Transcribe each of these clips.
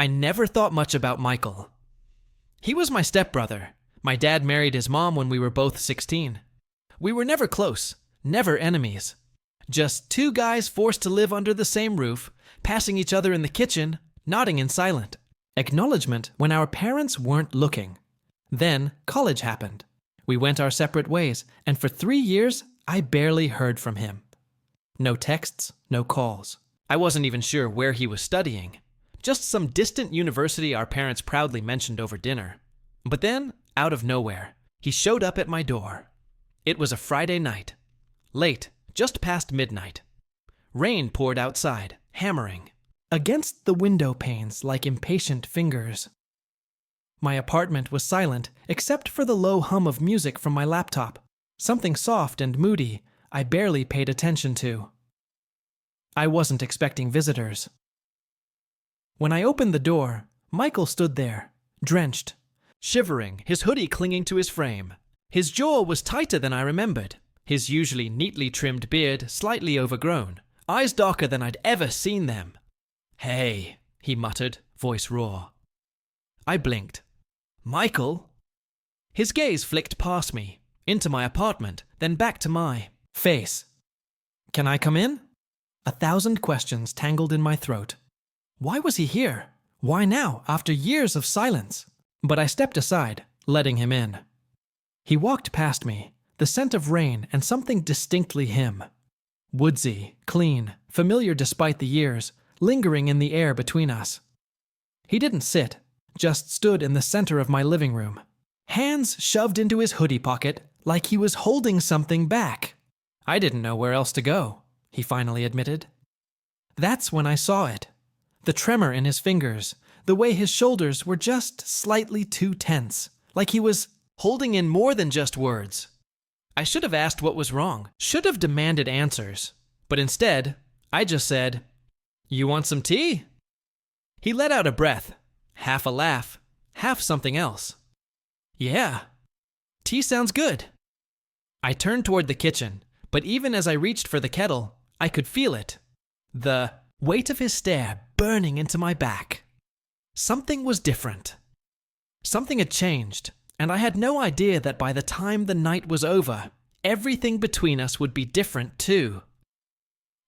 I never thought much about Michael. He was my stepbrother. My dad married his mom when we were both 16. We were never close, never enemies. Just two guys forced to live under the same roof, passing each other in the kitchen, nodding in silent acknowledgement when our parents weren't looking. Then college happened. We went our separate ways, and for 3 years, I barely heard from him. No texts, no calls. I wasn't even sure where he was studying. Just some distant university our parents proudly mentioned over dinner. But then, out of nowhere, he showed up at my door. It was a Friday night. Late, just past midnight. Rain poured outside, hammering against the window panes like impatient fingers. My apartment was silent except for the low hum of music from my laptop, something soft and moody I barely paid attention to. I wasn't expecting visitors. When I opened the door, Michael stood there, drenched, shivering, his hoodie clinging to his frame. His jaw was tighter than I remembered, his usually neatly trimmed beard slightly overgrown, eyes darker than I'd ever seen them. "Hey," he muttered, voice raw. I blinked. "Michael?" His gaze flicked past me, into my apartment, then back to my face. "Can I come in?" 1,000 questions tangled in my throat. Why was he here? Why now, after years of silence? But I stepped aside, letting him in. He walked past me, the scent of rain and something distinctly him. Woodsy, clean, familiar despite the years, lingering in the air between us. He didn't sit, just stood in the center of my living room, hands shoved into his hoodie pocket like he was holding something back. I didn't know where else to go, he finally admitted. That's when I saw it. The tremor in his fingers, the way his shoulders were just slightly too tense, like he was holding in more than just words. I should have asked what was wrong, should have demanded answers, but instead, I just said, "You want some tea?" He let out a breath, half a laugh, half something else. "Yeah, tea sounds good." I turned toward the kitchen, but even as I reached for the kettle, I could feel it. The weight of his stare burning into my back. Something was different. Something had changed, and I had no idea that by the time the night was over, everything between us would be different too.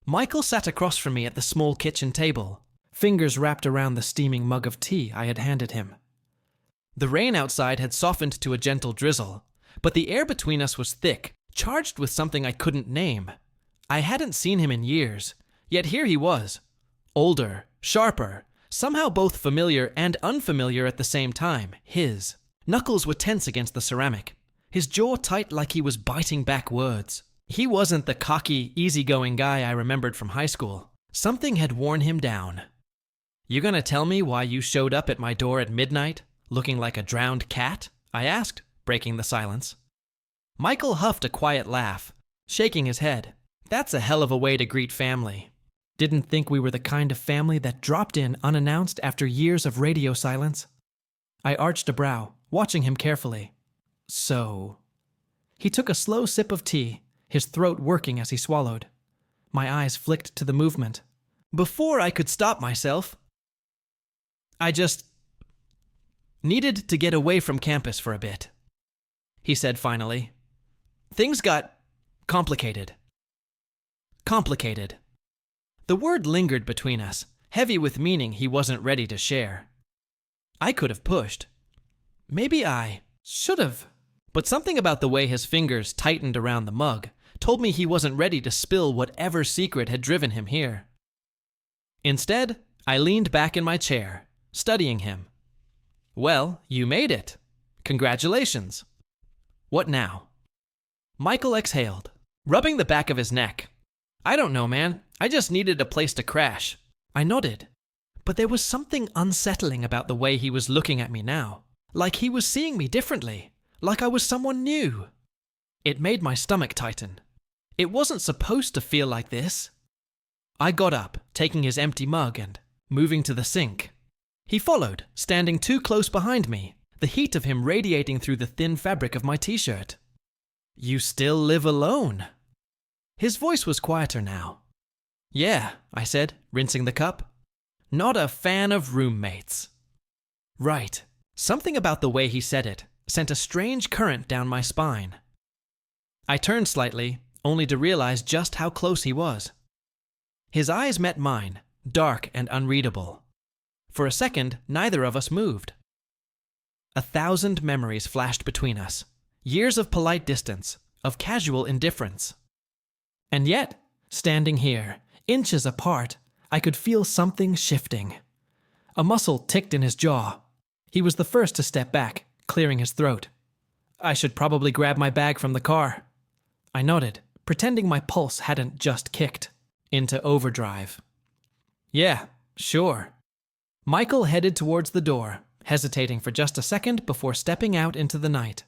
Michael sat across from me at the small kitchen table, fingers wrapped around the steaming mug of tea I had handed him. The rain outside had softened to a gentle drizzle, but the air between us was thick, charged with something I couldn't name. I hadn't seen him in years, yet here he was. Older, sharper, somehow both familiar and unfamiliar at the same time, his. Knuckles were tense against the ceramic, his jaw tight like he was biting back words. He wasn't the cocky, easygoing guy I remembered from high school. Something had worn him down. "You gonna tell me why you showed up at my door at midnight, looking like a drowned cat?" I asked, breaking the silence. Michael huffed a quiet laugh, shaking his head. "That's a hell of a way to greet family. Didn't think we were the kind of family that dropped in unannounced after years of radio silence." I arched a brow, watching him carefully. "So..." He took a slow sip of tea, his throat working as he swallowed. My eyes flicked to the movement. Before I could stop myself, I just needed to get away from campus for a bit, he said finally. Things got complicated. Complicated. The word lingered between us, heavy with meaning he wasn't ready to share. I could have pushed. Maybe I should have. But something about the way his fingers tightened around the mug told me he wasn't ready to spill whatever secret had driven him here. Instead, I leaned back in my chair, studying him. "Well, you made it. Congratulations. What now?" Michael exhaled, rubbing the back of his neck. "I don't know, man. I just needed a place to crash." I nodded, but there was something unsettling about the way he was looking at me now, like he was seeing me differently, like I was someone new. It made my stomach tighten. It wasn't supposed to feel like this. I got up, taking his empty mug and moving to the sink. He followed, standing too close behind me, the heat of him radiating through the thin fabric of my t-shirt. "You still live alone?" His voice was quieter now. "Yeah," I said, rinsing the cup. Not a fan of roommates. Right. Something about the way he said it sent a strange current down my spine. I turned slightly, only to realize just how close he was. His eyes met mine, dark and unreadable. For a second, neither of us moved. 1,000 memories flashed between us. Years of polite distance, of casual indifference. And yet, standing here, inches apart, I could feel something shifting. A muscle ticked in his jaw. He was the first to step back, clearing his throat. I should probably grab my bag from the car. I nodded, pretending my pulse hadn't just kicked into overdrive. Yeah, sure. Michael headed towards the door, hesitating for just a second before stepping out into the night.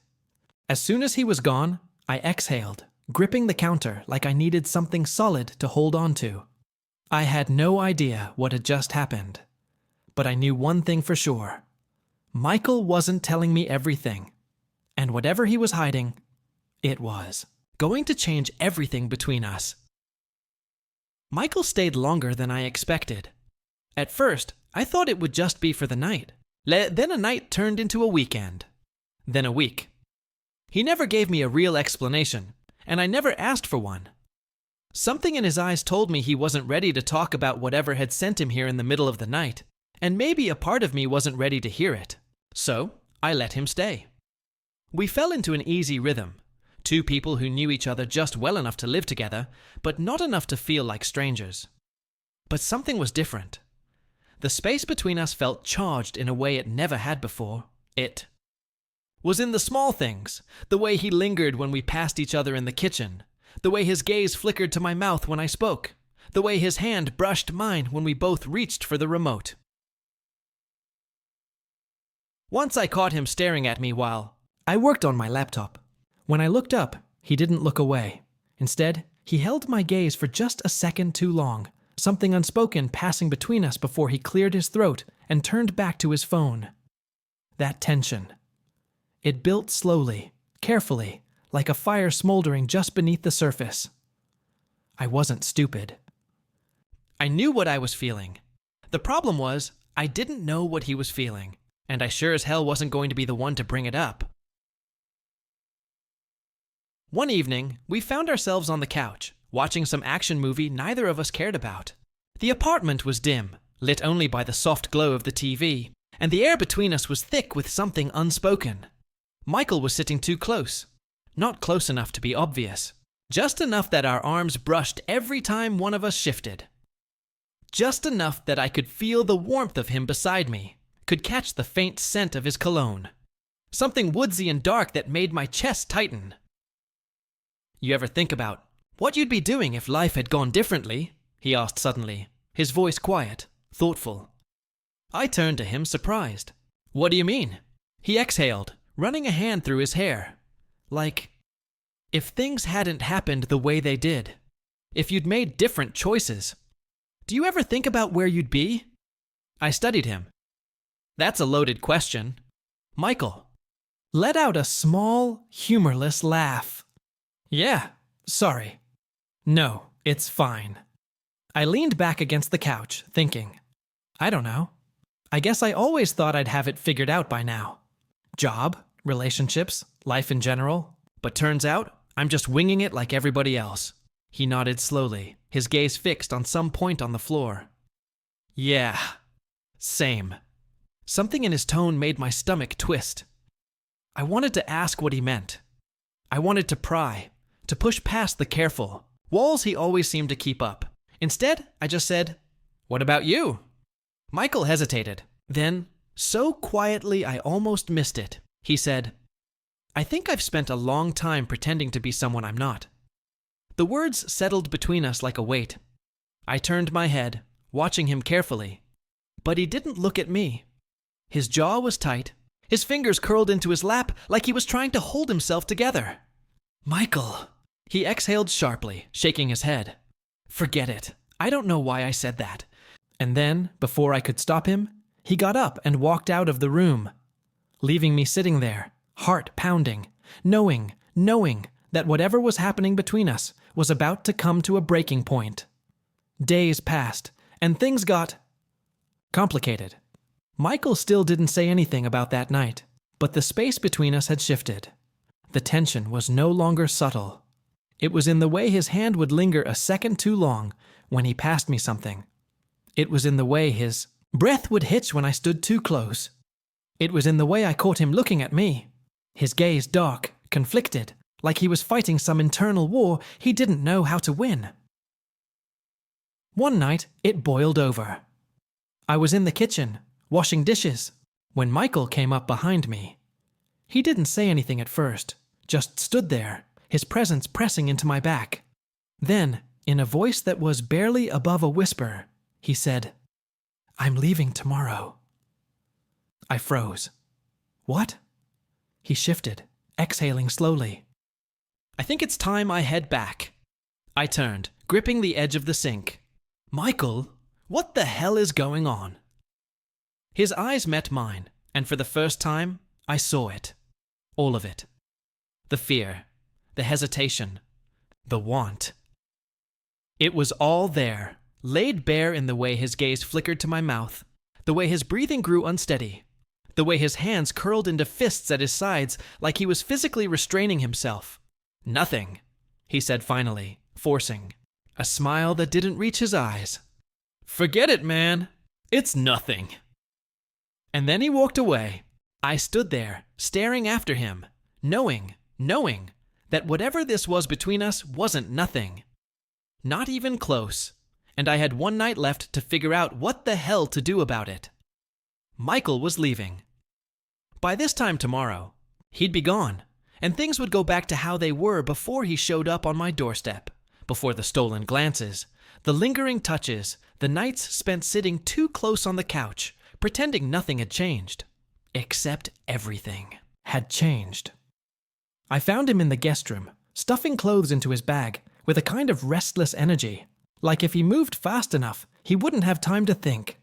As soon as he was gone, I exhaled, gripping the counter like I needed something solid to hold on to. I had no idea what had just happened, but I knew one thing for sure. Michael wasn't telling me everything, and whatever he was hiding, it was going to change everything between us. Michael stayed longer than I expected. At first, I thought it would just be for the night. Then a night turned into a weekend. Then a week. He never gave me a real explanation, and I never asked for one. Something in his eyes told me he wasn't ready to talk about whatever had sent him here in the middle of the night, and maybe a part of me wasn't ready to hear it. So, I let him stay. We fell into an easy rhythm. Two people who knew each other just well enough to live together, but not enough to feel like strangers. But something was different. The space between us felt charged in a way it never had before. It was in the small things, the way he lingered when we passed each other in the kitchen, the way his gaze flickered to my mouth when I spoke, the way his hand brushed mine when we both reached for the remote. Once I caught him staring at me while I worked on my laptop. When I looked up, he didn't look away. Instead, he held my gaze for just a second too long, something unspoken passing between us before he cleared his throat and turned back to his phone. That tension. It built slowly, carefully, like a fire smoldering just beneath the surface. I wasn't stupid. I knew what I was feeling. The problem was, I didn't know what he was feeling, and I sure as hell wasn't going to be the one to bring it up. One evening, we found ourselves on the couch, watching some action movie neither of us cared about. The apartment was dim, lit only by the soft glow of the TV, and the air between us was thick with something unspoken. Michael was sitting too close. Not close enough to be obvious. Just enough that our arms brushed every time one of us shifted. Just enough that I could feel the warmth of him beside me, could catch the faint scent of his cologne. Something woodsy and dark that made my chest tighten. You ever think about what you'd be doing if life had gone differently? He asked suddenly, his voice quiet, thoughtful. I turned to him, surprised. What do you mean? He exhaled, running a hand through his hair. Like, if things hadn't happened the way they did, if you'd made different choices, do you ever think about where you'd be? I studied him. That's a loaded question. Michael let out a small, humorless laugh. Yeah, sorry. No, it's fine. I leaned back against the couch, thinking, I don't know. I guess I always thought I'd have it figured out by now. Job, relationships, life in general. But turns out, I'm just winging it like everybody else. He nodded slowly, his gaze fixed on some point on the floor. Yeah, same. Something in his tone made my stomach twist. I wanted to ask what he meant. I wanted to pry, to push past the careful walls he always seemed to keep up. Instead, I just said, "What about you?" Michael hesitated. Then, so quietly I almost missed it, he said, "I think I've spent a long time pretending to be someone I'm not." The words settled between us like a weight. I turned my head, watching him carefully. But he didn't look at me. His jaw was tight. His fingers curled into his lap like he was trying to hold himself together. Michael. He exhaled sharply, shaking his head. Forget it. I don't know why I said that. And then, before I could stop him, he got up and walked out of the room, leaving me sitting there, heart pounding, knowing that whatever was happening between us was about to come to a breaking point. Days passed, and things got complicated. Michael still didn't say anything about that night, but the space between us had shifted. The tension was no longer subtle. It was in the way his hand would linger a second too long when he passed me something. It was in the way his breath would hitch when I stood too close. It was in the way I caught him looking at me, his gaze dark, conflicted, like he was fighting some internal war he didn't know how to win. One night, it boiled over. I was in the kitchen, washing dishes, when Michael came up behind me. He didn't say anything at first, just stood there, his presence pressing into my back. Then, in a voice that was barely above a whisper, he said, "I'm leaving tomorrow." I froze. What? He shifted, exhaling slowly. "I think it's time I head back." I turned, gripping the edge of the sink. "Michael, what the hell is going on?" His eyes met mine, and for the first time, I saw it. All of it. The fear, the hesitation, the want. It was all there, laid bare in the way his gaze flickered to my mouth, the way his breathing grew unsteady, the way his hands curled into fists at his sides like he was physically restraining himself. "Nothing," he said finally, forcing a smile that didn't reach his eyes. "Forget it, man. It's nothing." And then he walked away. I stood there, staring after him, knowing that whatever this was between us wasn't nothing. Not even close. And I had one night left to figure out what the hell to do about it. Michael was leaving. By this time tomorrow, he'd be gone, and things would go back to how they were before he showed up on my doorstep, before the stolen glances, the lingering touches, the nights spent sitting too close on the couch, pretending nothing had changed. Except everything had changed. I found him in the guest room, stuffing clothes into his bag, with a kind of restless energy, like if he moved fast enough, he wouldn't have time to think.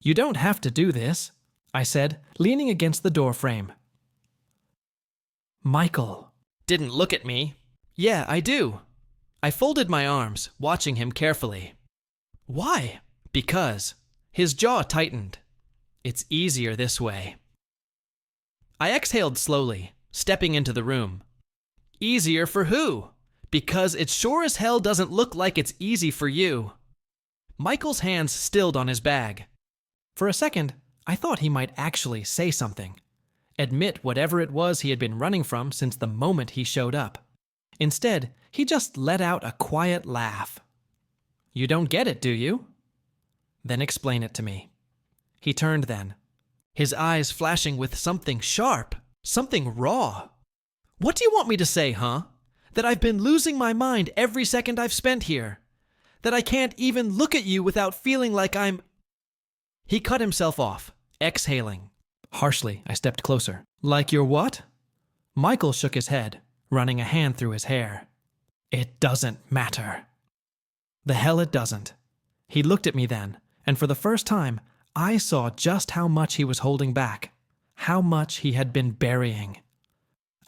"You don't have to do this," I said, leaning against the door frame. Michael didn't look at me. "Yeah, I do." I folded my arms, watching him carefully. "Why?" "Because." His jaw tightened. "It's easier this way." I exhaled slowly, stepping into the room. "Easier for who?" "Because it sure as hell doesn't look like it's easy for you." Michael's hands stilled on his bag. For a second, I thought he might actually say something. Admit whatever it was he had been running from since the moment he showed up. Instead, he just let out a quiet laugh. "You don't get it, do you?" "Then explain it to me." He turned then, his eyes flashing with something sharp, something raw. "What do you want me to say, huh? That I've been losing my mind every second I've spent here? That I can't even look at you without feeling like I'm—" He cut himself off, exhaling. Harshly, I stepped closer. "Like you're what?" Michael shook his head, running a hand through his hair. "It doesn't matter." The hell it doesn't. He looked at me then, and for the first time, I saw just how much he was holding back, how much he had been burying.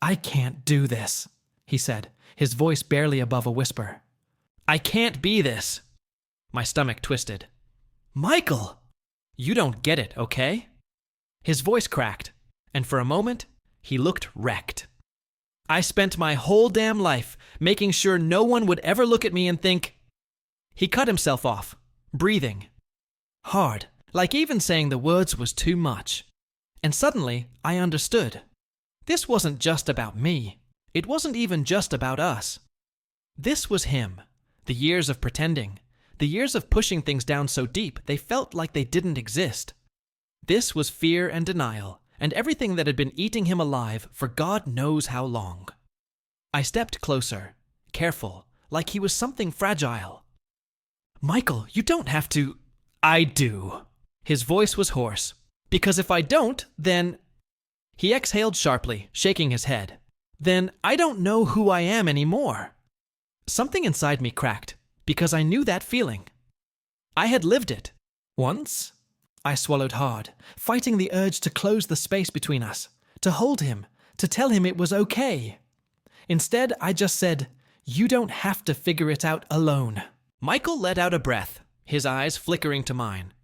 "I can't do this," he said, his voice barely above a whisper. "I can't be this." My stomach twisted. "Michael! You don't get it, okay?" His voice cracked, and for a moment, he looked wrecked. "I spent my whole damn life making sure no one would ever look at me and think—" He cut himself off, breathing hard, like even saying the words was too much. And suddenly, I understood. This wasn't just about me. It wasn't even just about us. This was him. The years of pretending. The years of pushing things down so deep they felt like they didn't exist. This was fear and denial, and everything that had been eating him alive for God knows how long. I stepped closer, careful, like he was something fragile. "Michael, you don't have to—" "I do." His voice was hoarse. "Because if I don't, then—" He exhaled sharply, shaking his head. "Then I don't know who I am anymore." Something inside me cracked, because I knew that feeling. I had lived it. Once. I swallowed hard, fighting the urge to close the space between us, to hold him, to tell him it was okay. Instead, I just said, "You don't have to figure it out alone." Michael let out a breath, his eyes flickering to mine.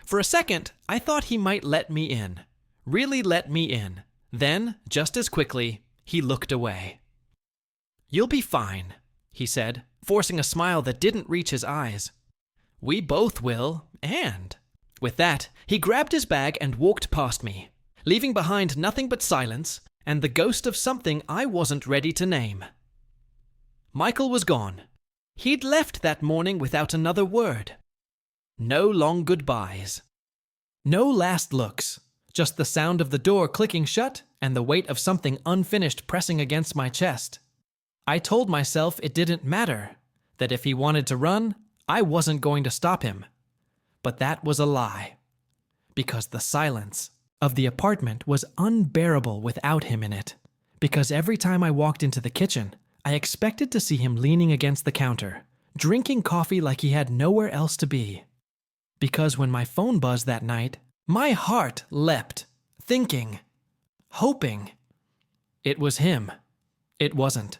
For a second, I thought he might let me in. Really let me in. Then, just as quickly, he looked away. "You'll be fine," he said, forcing a smile that didn't reach his eyes. "We both will, and..." With that, he grabbed his bag and walked past me, leaving behind nothing but silence and the ghost of something I wasn't ready to name. Michael was gone. He'd left that morning without another word. No long goodbyes. No last looks. Just the sound of the door clicking shut and the weight of something unfinished pressing against my chest. I told myself it didn't matter, that if he wanted to run, I wasn't going to stop him. But that was a lie. Because the silence of the apartment was unbearable without him in it. Because every time I walked into the kitchen, I expected to see him leaning against the counter, drinking coffee like he had nowhere else to be. Because when my phone buzzed that night, my heart leapt, thinking, hoping. It was him. It wasn't.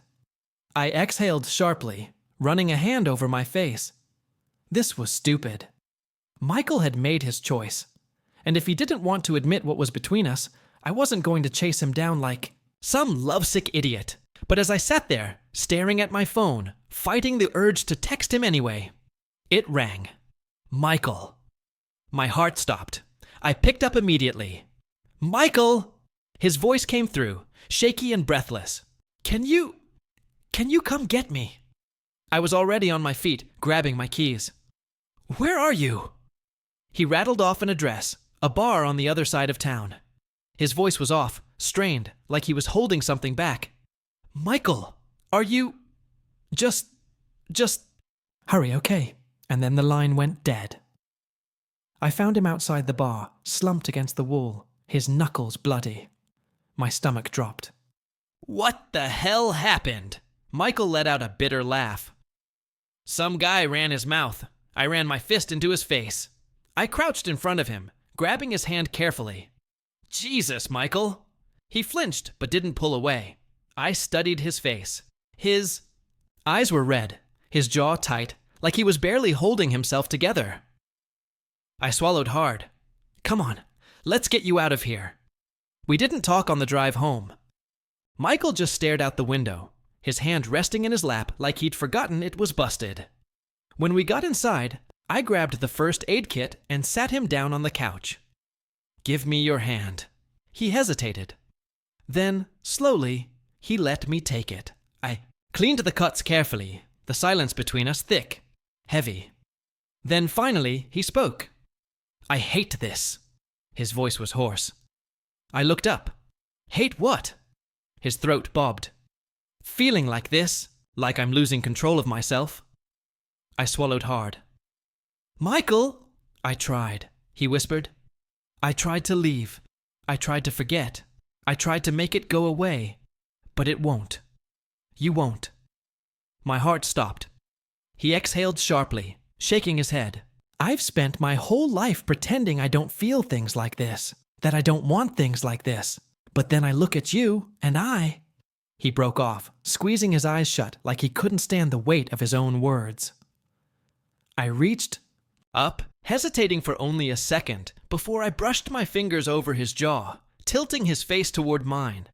I exhaled sharply, running a hand over my face. This was stupid. Michael had made his choice, and if he didn't want to admit what was between us, I wasn't going to chase him down like some lovesick idiot. But as I sat there, staring at my phone, fighting the urge to text him anyway, it rang. Michael. My heart stopped. I picked up immediately. "Michael!" His voice came through, shaky and breathless. Can you come get me?" I was already on my feet, grabbing my keys. "Where are you?" He rattled off an address, a bar on the other side of town. His voice was off, strained, like he was holding something back. "Michael, are you... just... Hurry, okay." And then the line went dead. I found him outside the bar, slumped against the wall, his knuckles bloody. My stomach dropped. "What the hell happened?" Michael let out a bitter laugh. "Some guy ran his mouth. I ran my fist into his face." I crouched in front of him, grabbing his hand carefully. "Jesus, Michael." He flinched, but didn't pull away. I studied his face. His eyes were red, his jaw tight, like he was barely holding himself together. I swallowed hard. "Come on, let's get you out of here." We didn't talk on the drive home. Michael just stared out the window, his hand resting in his lap like he'd forgotten it was busted. When we got inside, I grabbed the first aid kit and sat him down on the couch. "Give me your hand." He hesitated. Then, slowly, he let me take it. I cleaned the cuts carefully, the silence between us thick, heavy. Then finally, he spoke. "I hate this." His voice was hoarse. I looked up. "Hate what?" His throat bobbed. "Feeling like this, like I'm losing control of myself." I swallowed hard. "Michael!" "I tried," he whispered. "I tried to leave. I tried to forget. I tried to make it go away. But it won't. You won't." My heart stopped. He exhaled sharply, shaking his head. "I've spent my whole life pretending I don't feel things like this, that I don't want things like this. But then I look at you, and I..." He broke off, squeezing his eyes shut like he couldn't stand the weight of his own words. I reached up, hesitating for only a second, before I brushed my fingers over his jaw, tilting his face toward mine.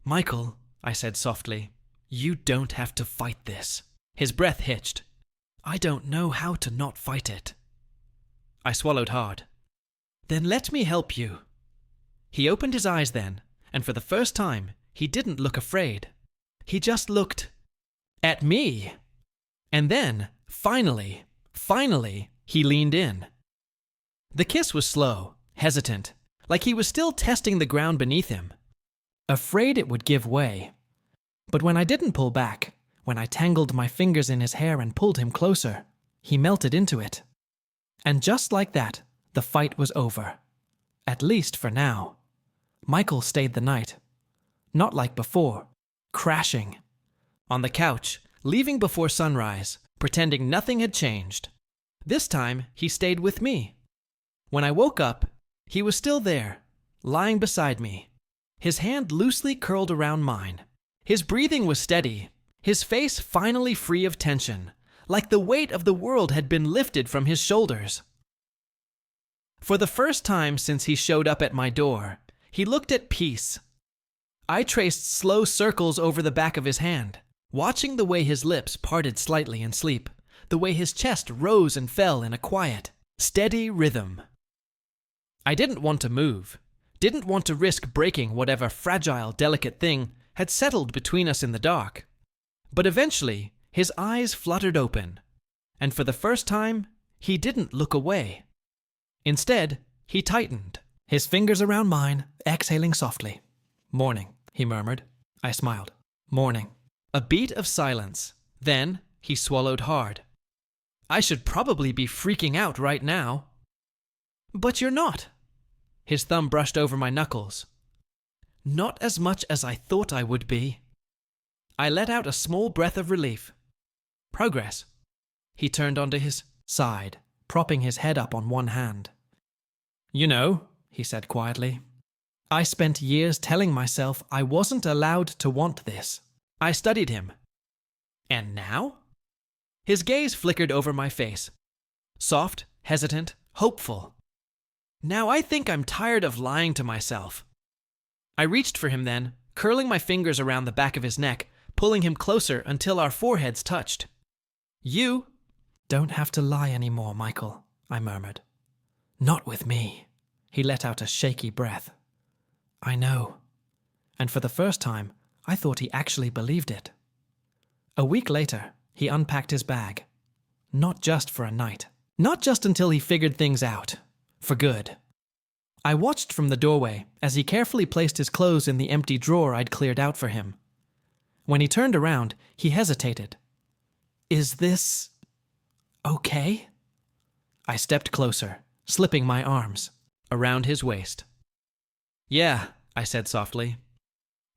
"Michael," I said softly, "you don't have to fight this." His breath hitched. "I don't know how to not fight it." I swallowed hard. "Then let me help you." He opened his eyes then, and for the first time, he didn't look afraid. He just looked at me. And then, finally, he leaned in. The kiss was slow, hesitant, like he was still testing the ground beneath him, afraid it would give way. But when I didn't pull back, when I tangled my fingers in his hair and pulled him closer, he melted into it. And just like that, the fight was over. At least for now. Michael stayed the night. Not like before, crashing. On the couch, leaving before sunrise, pretending nothing had changed. This time, he stayed with me. When I woke up, he was still there, lying beside me, his hand loosely curled around mine. His breathing was steady, his face finally free of tension, like the weight of the world had been lifted from his shoulders. For the first time since he showed up at my door, he looked at peace. I traced slow circles over the back of his hand, watching the way his lips parted slightly in sleep, the way his chest rose and fell in a quiet, steady rhythm. I didn't want to move, didn't want to risk breaking whatever fragile, delicate thing had settled between us in the dark. But eventually, his eyes fluttered open, and for the first time, he didn't look away. Instead, he tightened, his fingers around mine, exhaling softly. "Morning," he murmured. I smiled. "Morning." A beat of silence. Then, he swallowed hard. I should probably be freaking out right now. "But you're not." His thumb brushed over my knuckles. "Not as much as I thought I would be." I let out a small breath of relief. "Progress." He turned onto his side, propping his head up on one hand. "You know," he said quietly, "I spent years telling myself I wasn't allowed to want this." I studied him. "And now?" His gaze flickered over my face. Soft, hesitant, hopeful. "Now I think I'm tired of lying to myself." I reached for him then, curling my fingers around the back of his neck, pulling him closer until our foreheads touched. "You don't have to lie anymore, Michael," I murmured. "Not with me." He let out a shaky breath. "I know." And for the first time, I thought he actually believed it. A week later, he unpacked his bag. Not just for a night. Not just until he figured things out. For good. I watched from the doorway as he carefully placed his clothes in the empty drawer I'd cleared out for him. When he turned around, he hesitated. "Is this okay?" I stepped closer, slipping my arms around his waist. "Yeah," I said softly.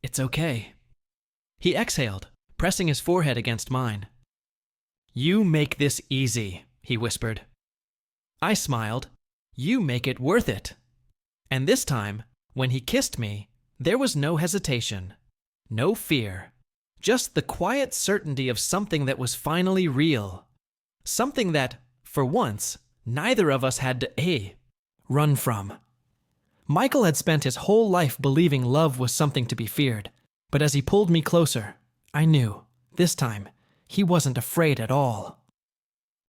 "It's okay." He exhaled, pressing his forehead against mine. "You make this easy," he whispered. I smiled. "You make it worth it." And this time, when he kissed me, there was no hesitation, no fear, just the quiet certainty of something that was finally real. Something that, for once, neither of us had to run from. Michael had spent his whole life believing love was something to be feared, but as he pulled me closer, I knew, this time, he wasn't afraid at all.